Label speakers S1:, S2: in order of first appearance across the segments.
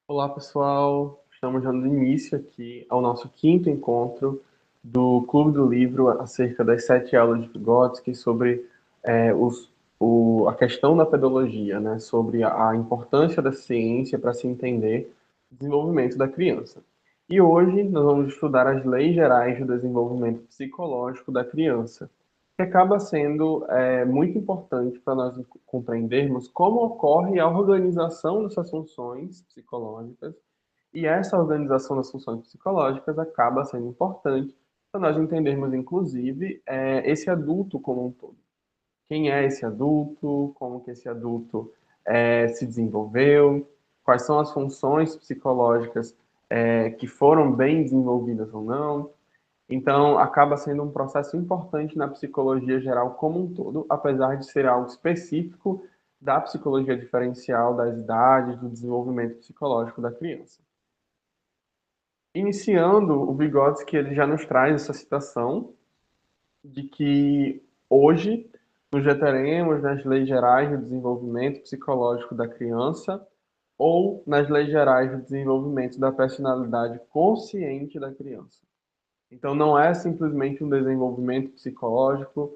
S1: Olá, pessoal. Estamos dando início aqui ao nosso quinto encontro do Clube do Livro acerca das 7 aulas de Vygotsky sobre a questão da pedagogia, né? Sobre a importância da ciência para se entender o desenvolvimento da criança. E hoje nós vamos estudar as leis gerais do desenvolvimento psicológico da criança, que acaba sendo muito importante para nós compreendermos como ocorre a organização dessas funções psicológicas, e essa organização das funções psicológicas acaba sendo importante para nós entendermos, inclusive, esse adulto como um todo. Quem é esse adulto? Como que esse adulto se desenvolveu? Quais são as funções psicológicas que foram bem desenvolvidas ou não? Então, acaba sendo um processo importante na psicologia geral como um todo, apesar de ser algo específico da psicologia diferencial das idades, do desenvolvimento psicológico da criança. Iniciando, o Vygotsky ele já nos traz essa citação de que hoje nos deteremos nas leis gerais do desenvolvimento psicológico da criança ou nas leis gerais do desenvolvimento da personalidade consciente da criança. Então, não é simplesmente um desenvolvimento psicológico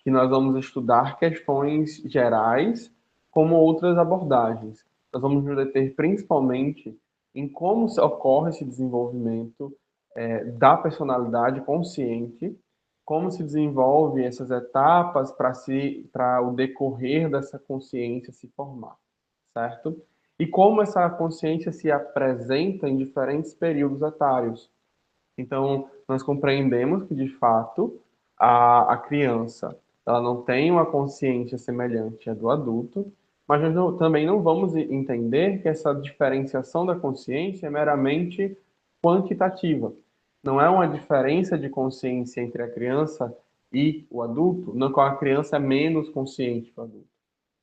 S1: que nós vamos estudar questões gerais, como outras abordagens. Nós vamos nos deter principalmente em como ocorre esse desenvolvimento da personalidade consciente, como se desenvolve essas etapas para o decorrer dessa consciência se formar, certo? E como essa consciência se apresenta em diferentes períodos etários. Então, nós compreendemos que, de fato, a criança ela não tem uma consciência semelhante à do adulto, mas nós também não vamos entender que essa diferenciação da consciência é meramente quantitativa. Não é uma diferença de consciência entre a criança e o adulto, no qual a criança é menos consciente que o adulto.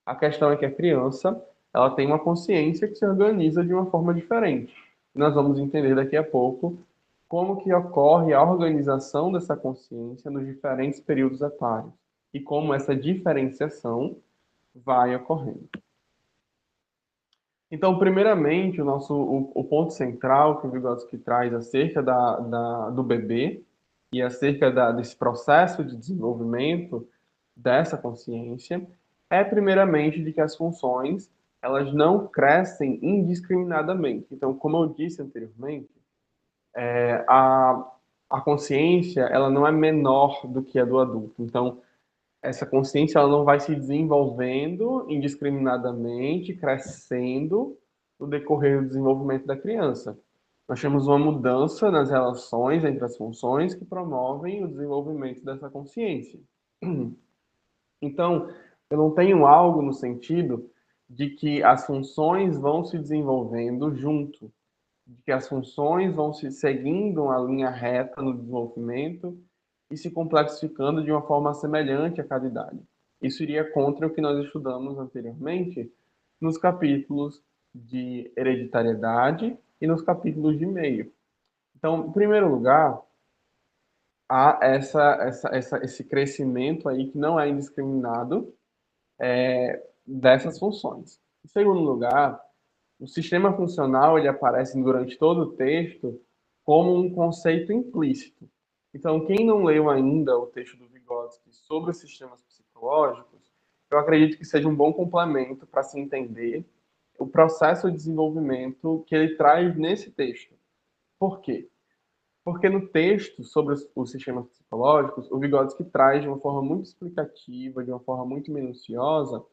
S1: A questão é que a criança ela tem uma consciência que se organiza de uma forma diferente. E nós vamos entender daqui a pouco como que ocorre a organização dessa consciência nos diferentes períodos etários e como essa diferenciação vai ocorrendo. Então, primeiramente, o ponto central que o Vygotsky traz acerca do bebê e acerca desse processo de desenvolvimento dessa consciência é, primeiramente, de que as funções elas não crescem indiscriminadamente. Então, como eu disse anteriormente, a, a consciência ela não é menor do que a do adulto. Então, essa consciência ela não vai se desenvolvendo indiscriminadamente, crescendo no decorrer do desenvolvimento da criança. Nós temos uma mudança nas relações entre as funções que promovem o desenvolvimento dessa consciência. Então, eu não tenho algo no sentido de que as funções vão se desenvolvendo junto, de que as funções vão se seguindo a linha reta no desenvolvimento e se complexificando de uma forma semelhante a cada idade. Isso iria contra o que nós estudamos anteriormente nos capítulos de hereditariedade e nos capítulos de meio. Então, em primeiro lugar, há esse crescimento aí que não é indiscriminado dessas funções. Em segundo lugar, o sistema funcional ele aparece durante todo o texto como um conceito implícito. Então, quem não leu ainda o texto do Vygotsky sobre os sistemas psicológicos, eu acredito que seja um bom complemento para se entender o processo de desenvolvimento que ele traz nesse texto. Por quê? Porque no texto sobre os sistemas psicológicos, o Vygotsky traz de uma forma muito explicativa, de uma forma muito minuciosa,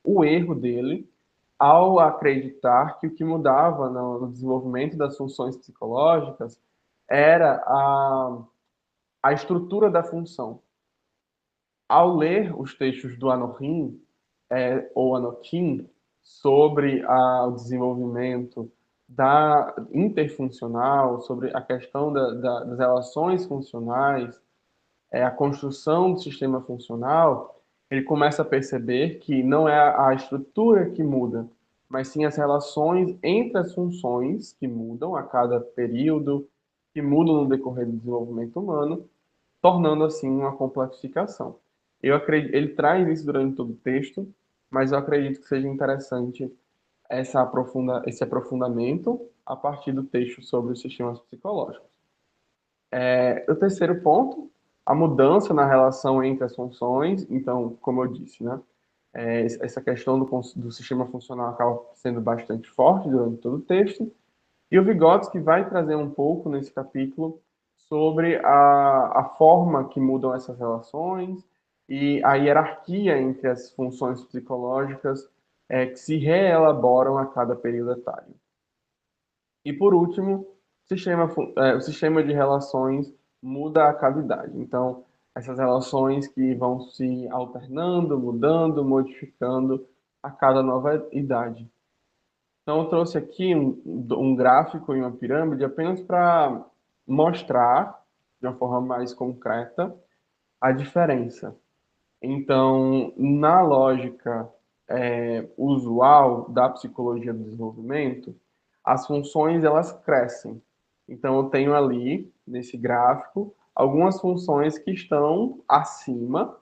S1: o erro dele ao acreditar que o que mudava no desenvolvimento das funções psicológicas era a estrutura da função. Ao ler os textos do Anorim, ou Anokim, sobre o desenvolvimento da interfuncional, sobre a questão das relações funcionais, a construção do sistema funcional, ele começa a perceber que não é a estrutura que muda, mas sim as relações entre as funções que mudam a cada período, que mudam no decorrer do desenvolvimento humano, tornando assim uma complexificação. Eu acredito, ele traz isso durante todo o texto, mas eu acredito que seja interessante esse aprofundamento a partir do texto sobre os sistemas psicológicos. O terceiro ponto, a mudança na relação entre as funções. Então, como eu disse, né, essa questão do sistema funcional acaba sendo bastante forte durante todo o texto. E o Vygotsky vai trazer um pouco nesse capítulo sobre a forma que mudam essas relações e a hierarquia entre as funções psicológicas que se reelaboram a cada período etário. E por último, o sistema de relações muda a cada idade. Então, essas relações que vão se alternando, mudando, modificando a cada nova idade. Então, eu trouxe aqui um gráfico e uma pirâmide apenas para mostrar, de uma forma mais concreta, a diferença. Então, na lógica usual da psicologia do desenvolvimento, as funções elas crescem. Então, eu tenho ali, nesse gráfico, algumas funções que estão acima,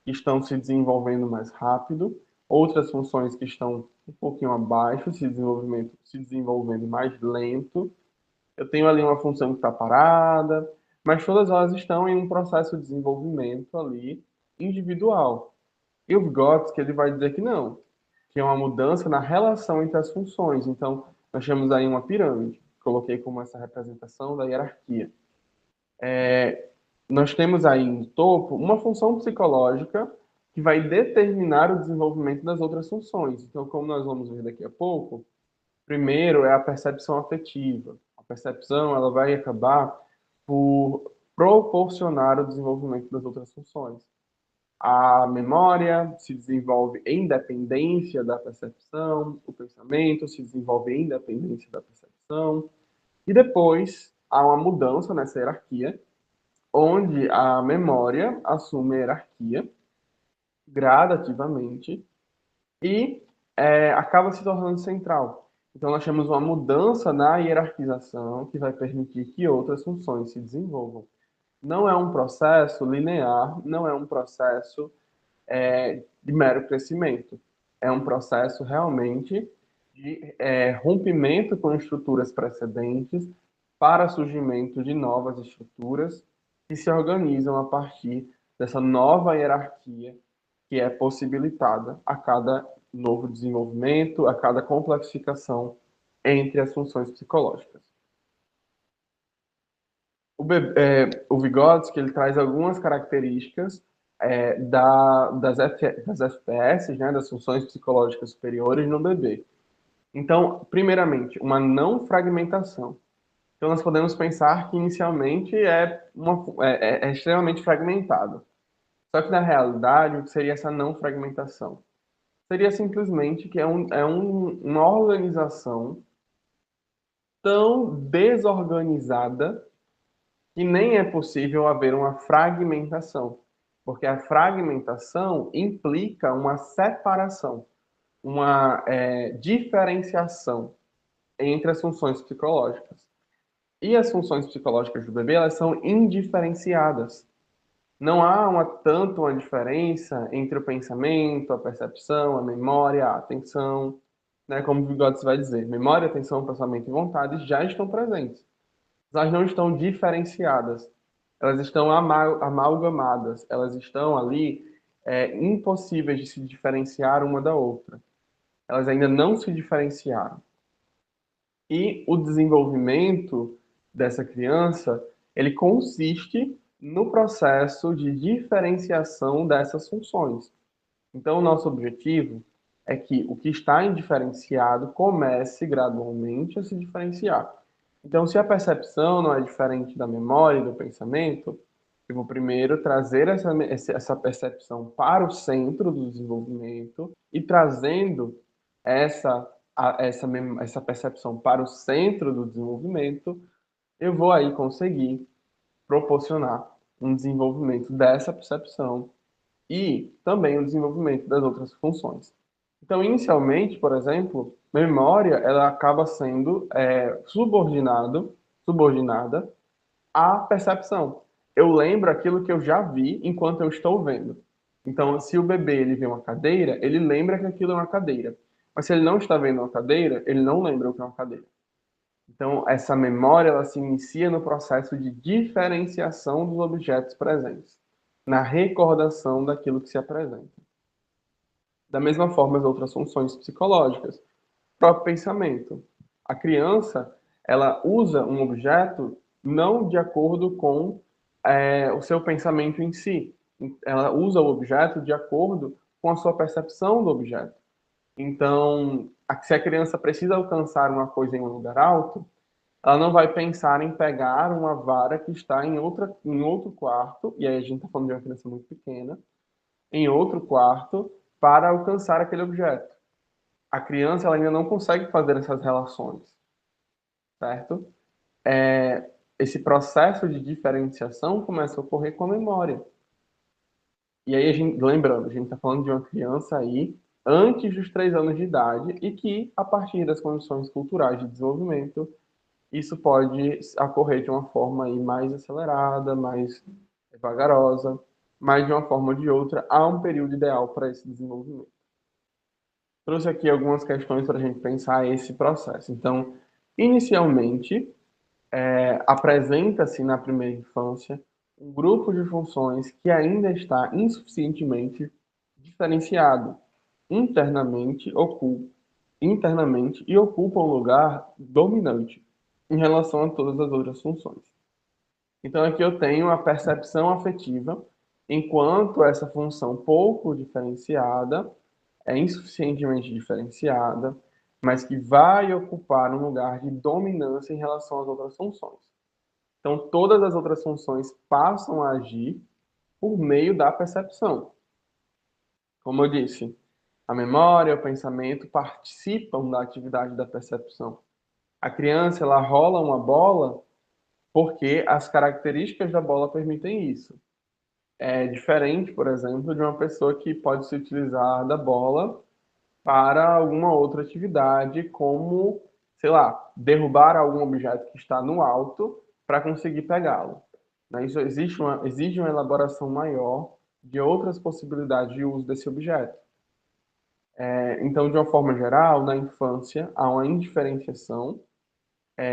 S1: que estão se desenvolvendo mais rápido, outras funções que estão um pouquinho abaixo, se desenvolvendo mais lento. Eu tenho ali uma função que está parada, mas todas elas estão em um processo de desenvolvimento ali individual. E o Vygotsky ele vai dizer que não, que é uma mudança na relação entre as funções. Então, nós temos aí uma pirâmide. Coloquei como essa representação da hierarquia. Nós temos aí no topo uma função psicológica que vai determinar o desenvolvimento das outras funções. Então, como nós vamos ver daqui a pouco, primeiro é a percepção afetiva. A percepção ela vai acabar por proporcionar o desenvolvimento das outras funções. A memória se desenvolve em dependência da percepção, o pensamento se desenvolve em dependência da percepção, e depois há uma mudança nessa hierarquia, onde a memória assume a hierarquia gradativamente e acaba se tornando central. Então, nós temos uma mudança na hierarquização que vai permitir que outras funções se desenvolvam. Não é um processo linear, não é um processo de mero crescimento. É um processo realmente de rompimento com estruturas precedentes para surgimento de novas estruturas que se organizam a partir dessa nova hierarquia que é possibilitada a cada novo desenvolvimento, a cada complexificação entre as funções psicológicas. O Vygotsky ele traz algumas características das FPS, né, das funções psicológicas superiores no bebê. Então, primeiramente, uma não fragmentação. Então, nós podemos pensar que inicialmente é extremamente fragmentado. Só que, na realidade, o que seria essa não fragmentação? Seria simplesmente que uma organização tão desorganizada que nem é possível haver uma fragmentação, porque a fragmentação implica uma separação, uma diferenciação entre as funções psicológicas. E as funções psicológicas do bebê, elas são indiferenciadas. Não há tanto uma diferença entre o pensamento, a percepção, a memória, a atenção, né? Como o Vygotsky vai dizer, memória, atenção, pensamento e vontade já estão presentes. Elas não estão diferenciadas, elas estão amalgamadas, elas estão ali impossíveis de se diferenciar uma da outra. Elas ainda não se diferenciaram. E o desenvolvimento dessa criança, ele consiste no processo de diferenciação dessas funções. Então, o nosso objetivo é que o que está indiferenciado comece gradualmente a se diferenciar. Então, se a percepção não é diferente da memória e do pensamento, eu vou primeiro trazer essa percepção para o centro do desenvolvimento e trazendo essa percepção para o centro do desenvolvimento, eu vou aí conseguir proporcionar um desenvolvimento dessa percepção e também o desenvolvimento das outras funções. Então, inicialmente, por exemplo, memória ela acaba sendo subordinada à percepção. Eu lembro aquilo que eu já vi enquanto eu estou vendo. Então, se o bebê ele vê uma cadeira, ele lembra que aquilo é uma cadeira. Mas se ele não está vendo uma cadeira, ele não lembra o que é uma cadeira. Então, essa memória ela se inicia no processo de diferenciação dos objetos presentes, na recordação daquilo que se apresenta. Da mesma forma, as outras funções psicológicas, o próprio pensamento. A criança, ela usa um objeto não de acordo com o seu pensamento em si. Ela usa o objeto de acordo com a sua percepção do objeto. Então, se a criança precisa alcançar uma coisa em um lugar alto, ela não vai pensar em pegar uma vara que está em outro quarto, e aí a gente está falando de uma criança muito pequena, em outro quarto, para alcançar aquele objeto. A criança ela ainda não consegue fazer essas relações, certo? Esse processo de diferenciação começa a ocorrer com a memória. E aí, lembrando, a gente está falando de uma criança aí antes dos 3 anos de idade e que, a partir das condições culturais de desenvolvimento, isso pode ocorrer de uma forma aí mais acelerada, mais vagarosa, mas de uma forma ou de outra, há um período ideal para esse desenvolvimento. Trouxe aqui algumas questões para a gente pensar esse processo. Então, inicialmente, apresenta-se na primeira infância um grupo de funções que ainda está insuficientemente diferenciado internamente e ocupa um lugar dominante em relação a todas as outras funções. Então aqui eu tenho a percepção afetiva, enquanto essa função pouco diferenciada, é insuficientemente diferenciada, mas que vai ocupar um lugar de dominância em relação às outras funções. Então todas as outras funções passam a agir por meio da percepção. Como eu disse, a memória e o pensamento participam da atividade da percepção. A criança ela rola uma bola porque as características da bola permitem isso. É diferente, por exemplo, de uma pessoa que pode se utilizar da bola para alguma outra atividade, como, sei lá, derrubar algum objeto que está no alto para conseguir pegá-lo. Isso exige uma elaboração maior de outras possibilidades de uso desse objeto. Então, de uma forma geral, na infância, há uma indiferenciação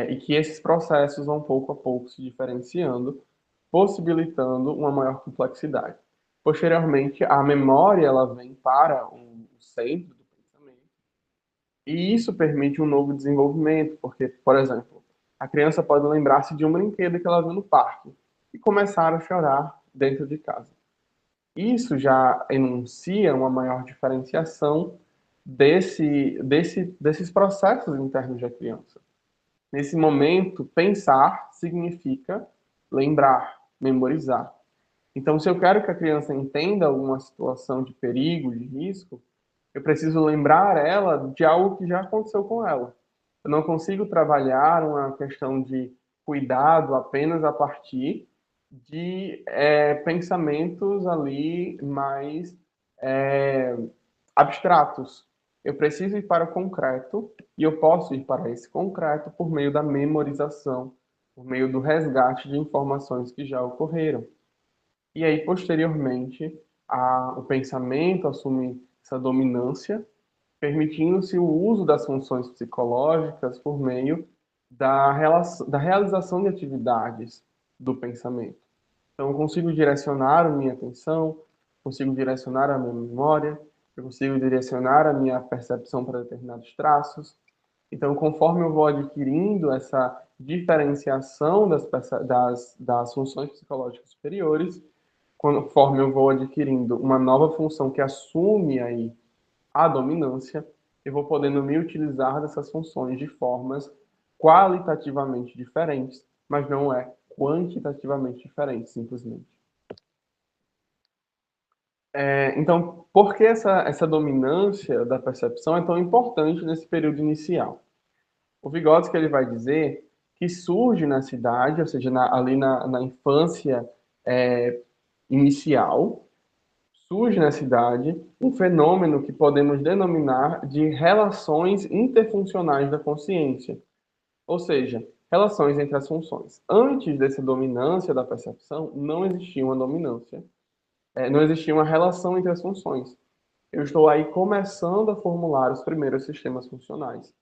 S1: e que esses processos vão pouco a pouco se diferenciando, possibilitando uma maior complexidade. Posteriormente, a memória ela vem para o centro do pensamento e isso permite um novo desenvolvimento, porque, por exemplo, a criança pode lembrar-se de um brinquedo que ela viu no parque e começar a chorar dentro de casa. Isso já enuncia uma maior diferenciação desses processos internos da criança. Nesse momento, pensar significa lembrar, memorizar. Então, se eu quero que a criança entenda alguma situação de perigo, de risco, eu preciso lembrar ela de algo que já aconteceu com ela. Eu não consigo trabalhar uma questão de cuidado apenas a partir de pensamentos ali mais é, abstratos. Eu preciso ir para o concreto e eu posso ir para esse concreto por meio da memorização, por meio do resgate de informações que já ocorreram. E aí, posteriormente, o pensamento assume essa dominância, permitindo-se o uso das funções psicológicas por meio da realização de atividades do pensamento. Então, eu consigo direcionar a minha atenção, consigo direcionar a minha memória, eu consigo direcionar a minha percepção para determinados traços. Então, conforme eu vou adquirindo essa diferenciação das funções psicológicas superiores, conforme eu vou adquirindo uma nova função que assume aí a dominância, eu vou podendo me utilizar dessas funções de formas qualitativamente diferentes, mas não é quantitativamente diferente, simplesmente. Então, por que essa dominância da percepção é tão importante nesse período inicial? O Vygotsky ele vai dizer que surge na cidade, ou seja, ali na infância inicial, surge na cidade um fenômeno que podemos denominar de relações interfuncionais da consciência, ou seja, relações entre as funções. Antes dessa dominância da percepção, não existia uma dominância, não existia uma relação entre as funções. eu estou aí começando a formular os primeiros sistemas funcionais.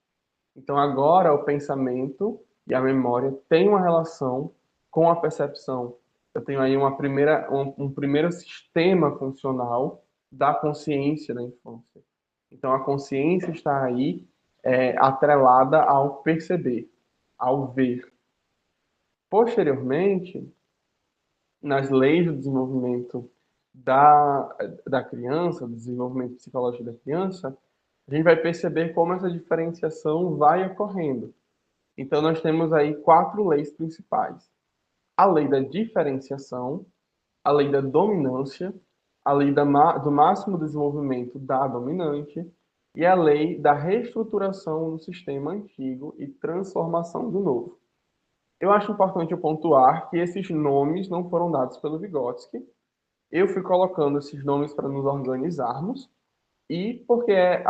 S1: Então, agora o pensamento e a memória têm uma relação com a percepção. Eu tenho aí um primeiro sistema funcional da consciência da infância. Então, a consciência está aí atrelada ao perceber, ao ver. Posteriormente, nas leis do desenvolvimento da, da criança, do desenvolvimento psicológico da criança, a gente vai perceber como essa diferenciação vai ocorrendo. Então, nós temos aí 4 leis principais: a lei da diferenciação, a lei da dominância, a lei do máximo desenvolvimento da dominante e a lei da reestruturação do sistema antigo e transformação do novo. Eu acho importante eu pontuar que esses nomes não foram dados pelo Vygotsky. Eu fui colocando esses nomes para nos organizarmos e porque é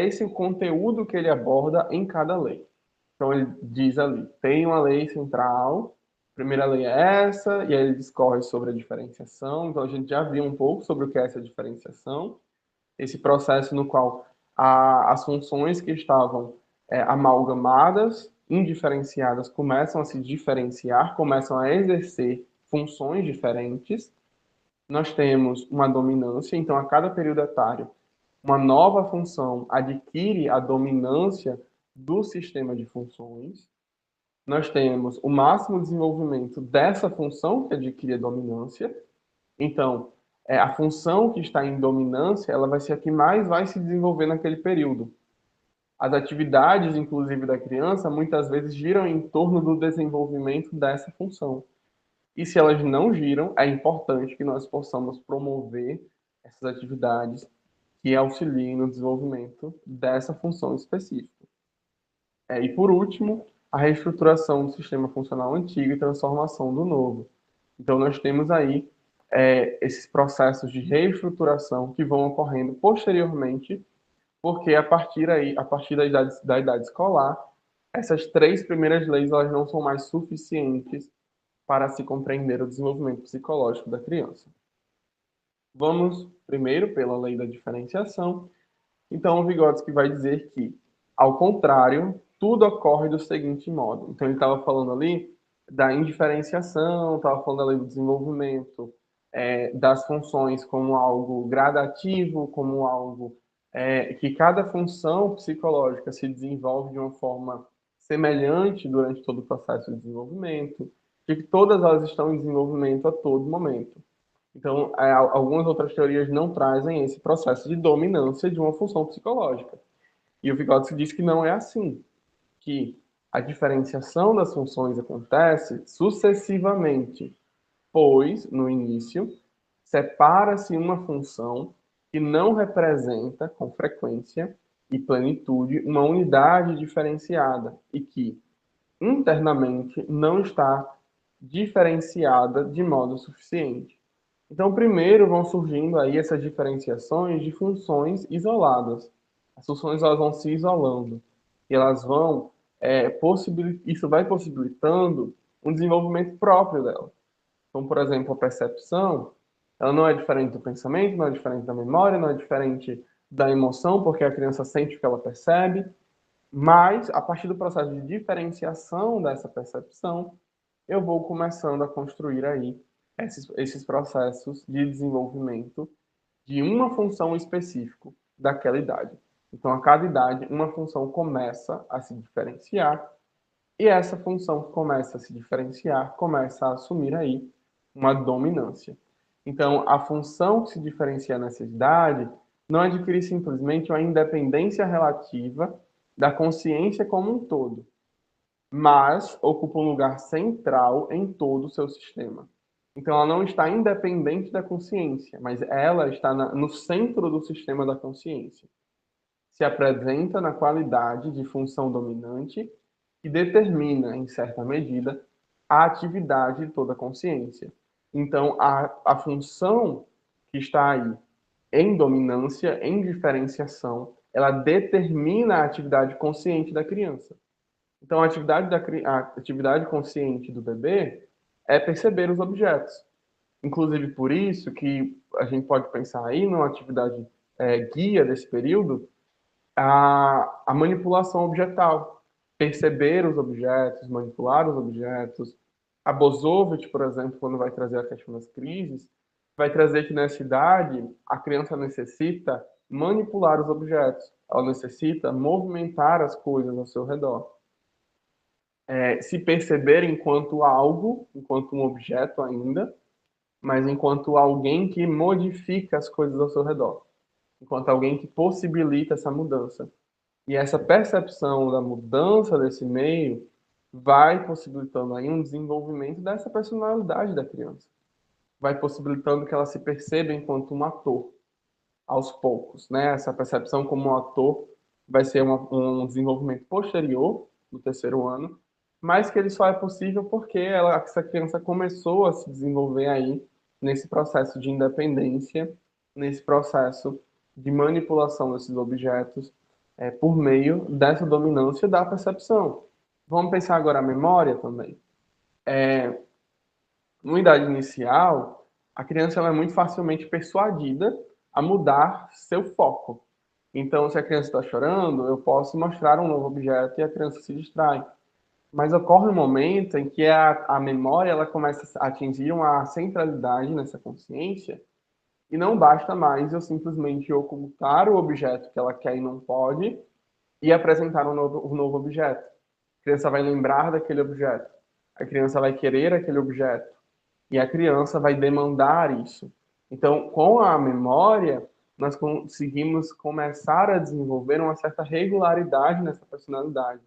S1: esse o conteúdo que ele aborda em cada lei. Então ele diz ali, tem uma lei central, a primeira lei é essa, e aí ele discorre sobre a diferenciação. Então a gente já viu um pouco sobre o que é essa diferenciação, esse processo no qual as funções que estavam amalgamadas, indiferenciadas, começam a se diferenciar, começam a exercer funções diferentes. Nós temos uma dominância, então a cada período etário, uma nova função adquire a dominância do sistema de funções. Nós temos o máximo desenvolvimento dessa função que adquire a dominância. Então, a função que está em dominância, ela vai ser a que mais vai se desenvolver naquele período. As atividades, inclusive, da criança, muitas vezes giram em torno do desenvolvimento dessa função. E se elas não giram, é importante que nós possamos promover essas atividades que auxiliem no desenvolvimento dessa função específica. E por último, a reestruturação do sistema funcional antigo e transformação do novo. Então, nós temos aí esses processos de reestruturação que vão ocorrendo posteriormente, porque a partir da idade escolar, essas 3 primeiras leis elas não são mais suficientes para se compreender o desenvolvimento psicológico da criança. Vamos primeiro pela lei da diferenciação. Então, o Vygotsky vai dizer que, ao contrário, tudo ocorre do seguinte modo. Então, ele estava falando ali da indiferenciação, estava falando da lei do desenvolvimento, das funções como algo gradativo, como algo que cada função psicológica se desenvolve de uma forma semelhante durante todo o processo de desenvolvimento, de que todas elas estão em desenvolvimento a todo momento. Então, algumas outras teorias não trazem esse processo de dominância de uma função psicológica. E o Vygotsky diz que não é assim, que a diferenciação das funções acontece sucessivamente, pois, no início, separa-se uma função que não representa, com frequência e plenitude, uma unidade diferenciada e que, internamente, não está diferenciada de modo suficiente. Então, primeiro vão surgindo aí essas diferenciações de funções isoladas. As funções elas vão se isolando e elas vão isso vai possibilitando um desenvolvimento próprio dela. Então, por exemplo, a percepção, ela não é diferente do pensamento, não é diferente da memória, não é diferente da emoção, porque a criança sente o que ela percebe, mas a partir do processo de diferenciação dessa percepção, eu vou começando a construir aí esses processos de desenvolvimento de uma função específica daquela idade. Então, a cada idade, uma função começa a se diferenciar e essa função que começa a se diferenciar começa a assumir aí uma dominância. Então, a função que se diferencia nessa idade não adquire simplesmente uma independência relativa da consciência como um todo, mas ocupa um lugar central em todo o seu sistema. Então, ela não está independente da consciência, mas ela está no centro do sistema da consciência. Se apresenta na qualidade de função dominante que determina, em certa medida, a atividade de toda a consciência. Então, a função que está aí em dominância, em diferenciação, ela determina a atividade consciente da criança. Então, a atividade consciente do bebê é perceber os objetos. Inclusive por isso que a gente pode pensar aí numa atividade guia desse período, a manipulação objetal, perceber os objetos, manipular os objetos. A Bozovich, por exemplo, quando vai trazer a questão das crises, vai trazer que nessa idade a criança necessita manipular os objetos, ela necessita movimentar as coisas ao seu redor. Se perceber enquanto algo, enquanto um objeto ainda, mas enquanto alguém que modifica as coisas ao seu redor, enquanto alguém que possibilita essa mudança. E essa percepção da mudança desse meio vai possibilitando aí um desenvolvimento dessa personalidade da criança. Vai possibilitando que ela se perceba enquanto um ator, aos poucos, né? Essa percepção como um ator vai ser um desenvolvimento posterior, no terceiro ano, mas que ele só é possível porque essa criança começou a se desenvolver aí nesse processo de independência, nesse processo de manipulação desses objetos, por meio dessa dominância da percepção. Vamos pensar agora a memória também. Numa idade inicial, a criança ela é muito facilmente persuadida a mudar seu foco. Então, se a criança está chorando, eu posso mostrar um novo objeto e a criança se distrai. Mas ocorre um momento em que a memória ela começa a atingir uma centralidade nessa consciência e não basta mais eu simplesmente ocultar o objeto que ela quer e não pode e apresentar um novo objeto. A criança vai lembrar daquele objeto. A criança vai querer aquele objeto. E a criança vai demandar isso. Então, com a memória, nós conseguimos começar a desenvolver uma certa regularidade nessa personalidade.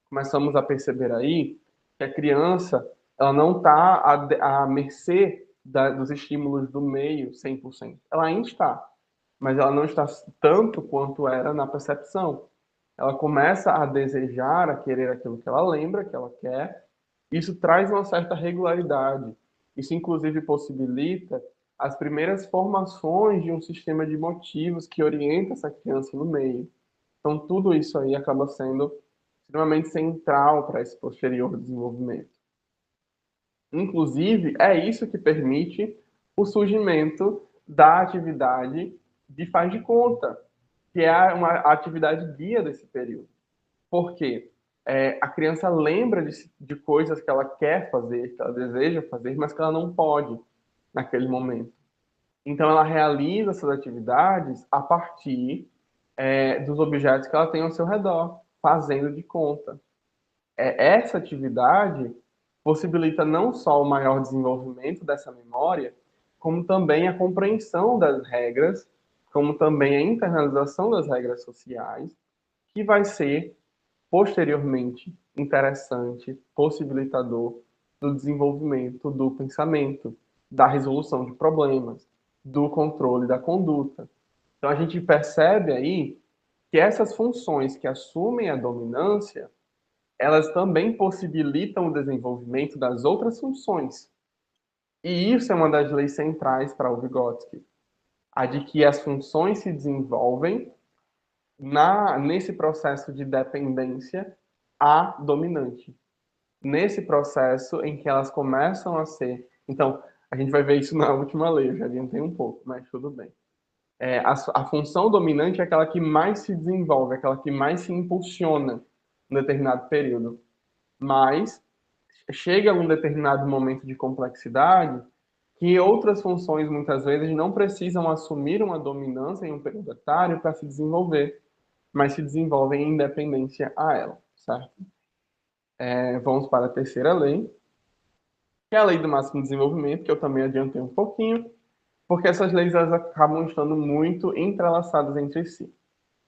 S1: Começamos a perceber aí que a criança ela não está à mercê dos estímulos do meio 100%. Ela ainda está, mas ela não está tanto quanto era na percepção. Ela começa a desejar, a querer aquilo que ela lembra, que ela quer. Isso traz uma certa regularidade. Isso, inclusive, possibilita as primeiras formações de um sistema de motivos que orienta essa criança no meio. Então, tudo isso aí acaba sendo extremamente central para esse posterior desenvolvimento. Inclusive, é isso que permite o surgimento da atividade de faz de conta, que é uma atividade guia desse período. Por quê? A criança lembra de coisas que ela quer fazer, que ela deseja fazer, mas que ela não pode naquele momento. Então, ela realiza essas atividades a partir dos objetos que ela tem ao seu redor, fazendo de conta. Essa atividade possibilita não só o maior desenvolvimento dessa memória, como também a compreensão das regras, como também a internalização das regras sociais, que vai ser posteriormente interessante, possibilitador do desenvolvimento do pensamento, da resolução de problemas, do controle da conduta. Então a gente percebe aí que essas funções que assumem a dominância, elas também possibilitam o desenvolvimento das outras funções. E isso é uma das leis centrais para o Vygotsky, a de que as funções se desenvolvem nesse processo de dependência à dominante. Nesse processo em que elas começam a ser... Então, a gente vai ver isso na última lei, eu já adiantei um pouco, mas tudo bem. A função dominante é aquela que mais se desenvolve, aquela que mais se impulsiona em determinado período. Mas chega a um determinado momento de complexidade que outras funções, muitas vezes, não precisam assumir uma dominância em um período etário para se desenvolver, mas se desenvolvem em independência a ela, certo? Vamos para a terceira lei, que é a lei do máximo desenvolvimento, que eu também adiantei um pouquinho, porque essas leis elas acabam estando muito entrelaçadas entre si.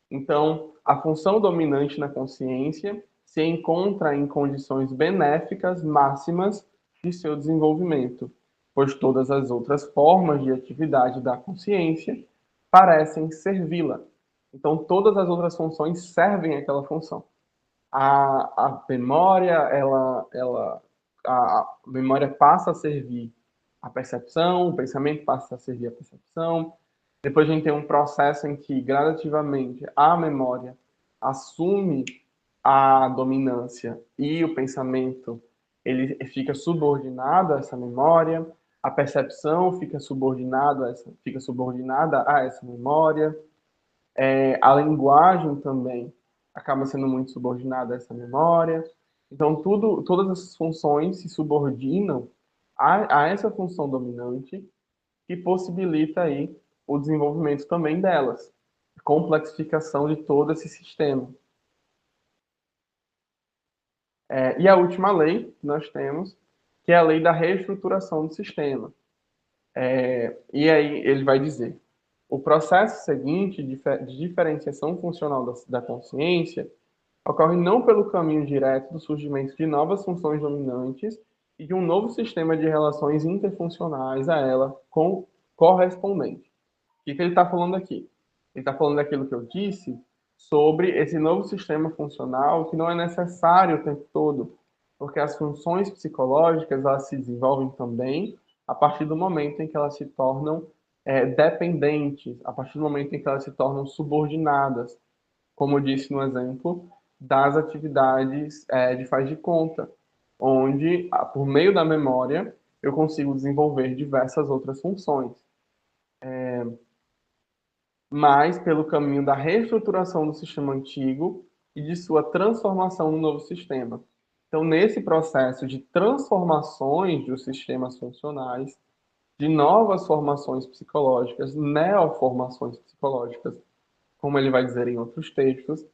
S1: Então, a função dominante na consciência se encontra em condições benéficas máximas de seu desenvolvimento, pois todas as outras formas de atividade da consciência parecem servi-la. Então, todas as outras funções servem àquela função. A memória, a memória passa a servir a percepção, o pensamento passa a servir a percepção. Depois a gente tem um processo em que, gradativamente, a memória assume a dominância e o pensamento ele fica subordinado a essa memória. A percepção fica subordinada a essa memória. A linguagem também acaba sendo muito subordinada a essa memória. Então, todas essas funções se subordinam a essa função dominante que possibilita aí o desenvolvimento também delas, complexificação de todo esse sistema. E a última lei que nós temos, que é a lei da reestruturação do sistema. E aí ele vai dizer: o processo seguinte de diferenciação funcional da consciência ocorre não pelo caminho direto do surgimento de novas funções dominantes e de um novo sistema de relações interfuncionais a ela correspondente. O que ele está falando aqui? Ele está falando daquilo que eu disse sobre esse novo sistema funcional que não é necessário o tempo todo, porque as funções psicológicas elas se desenvolvem também a partir do momento em que elas se tornam dependentes, a partir do momento em que elas se tornam subordinadas, como eu disse no exemplo das atividades de faz de conta, onde, por meio da memória, eu consigo desenvolver diversas outras funções. Mas pelo caminho da reestruturação do sistema antigo e de sua transformação no novo sistema. Então, nesse processo de transformações dos sistemas funcionais, de novas formações psicológicas, neoformações psicológicas, como ele vai dizer em outros textos,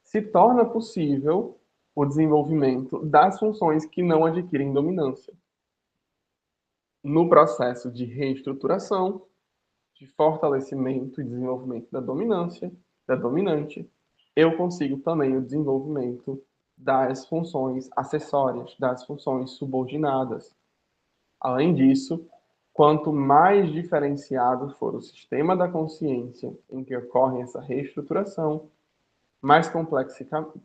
S1: se torna possível o desenvolvimento das funções que não adquirem dominância. No processo de reestruturação, de fortalecimento e desenvolvimento da dominância, da dominante, eu consigo também o desenvolvimento das funções acessórias, das funções subordinadas. Além disso, quanto mais diferenciado for o sistema da consciência em que ocorre essa reestruturação, mais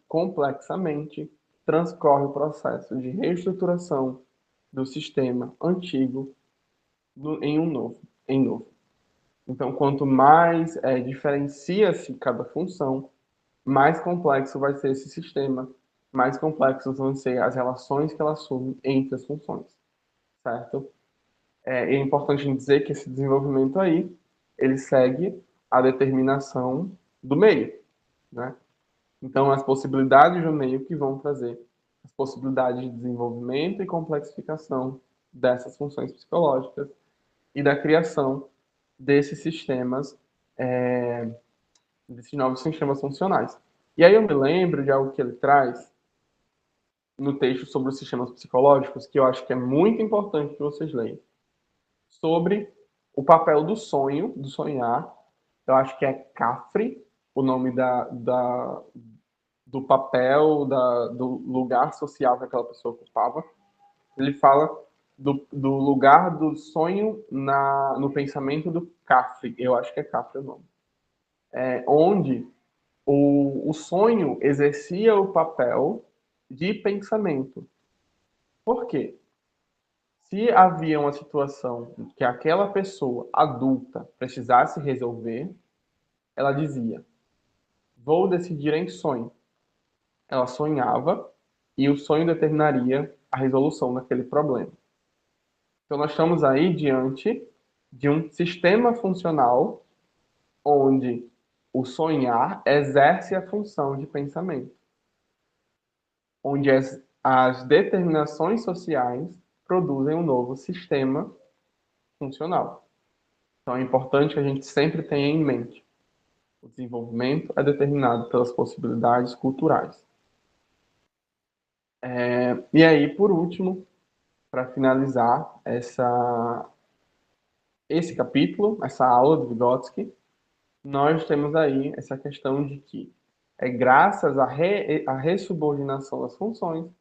S1: complexamente transcorre o processo de reestruturação do sistema antigo em novo. Então, quanto mais diferencia-se cada função, mais complexo vai ser esse sistema, mais complexos vão ser as relações que ela assume entre as funções, certo? É importante dizer que esse desenvolvimento aí, ele segue a determinação do meio, né? Então, as possibilidades do meio que vão trazer as possibilidades de desenvolvimento e complexificação dessas funções psicológicas e da criação desses sistemas, desses novos sistemas funcionais. E aí eu me lembro de algo que ele traz no texto sobre os sistemas psicológicos, que eu acho que é muito importante que vocês leiam, sobre o papel do sonho, do sonhar. Eu acho que é Cafre, o nome do papel, do lugar social que aquela pessoa ocupava. Ele fala do lugar do sonho no pensamento do Cafre. Eu acho que é Cafre o nome. Onde o sonho exercia o papel de pensamento. Por quê? Se havia uma situação que aquela pessoa adulta precisasse resolver, ela dizia: vou decidir em sonho. Ela sonhava e o sonho determinaria a resolução daquele problema. Então, nós estamos aí diante de um sistema funcional onde o sonhar exerce a função de pensamento, onde as determinações sociais produzem um novo sistema funcional. Então, é importante que a gente sempre tenha em mente: o desenvolvimento é determinado pelas possibilidades culturais. E aí, por último, para finalizar esse capítulo, essa aula do Vygotsky, nós temos aí essa questão de que é graças à ressubordinação das funções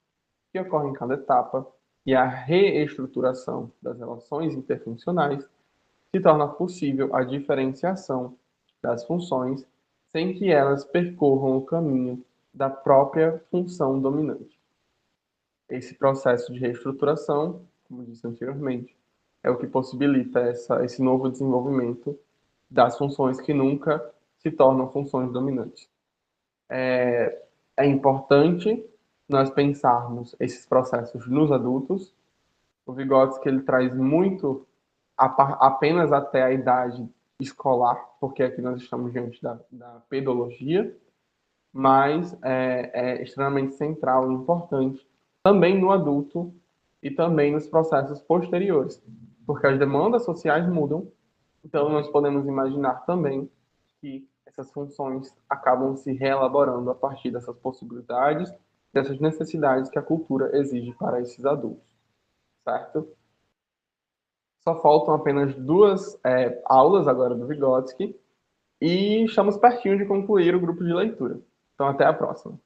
S1: que ocorre em cada etapa e à reestruturação das relações interfuncionais se torna possível a diferenciação das funções sem que elas percorram o caminho da própria função dominante. Esse processo de reestruturação, como disse anteriormente, é o que possibilita esse novo desenvolvimento das funções que nunca se tornam funções dominantes. É importante nós pensarmos esses processos nos adultos. O Vygotsky ele traz muito apenas até a idade escolar, porque aqui nós estamos diante da pedologia, mas é extremamente central e importante também no adulto e também nos processos posteriores, porque as demandas sociais mudam, então nós podemos imaginar também que essas funções acabam se reelaborando a partir dessas possibilidades, dessas necessidades que a cultura exige para esses adultos, certo? Só faltam apenas duas aulas agora do Vygotsky e estamos pertinho de concluir o grupo de leitura. Então, até a próxima.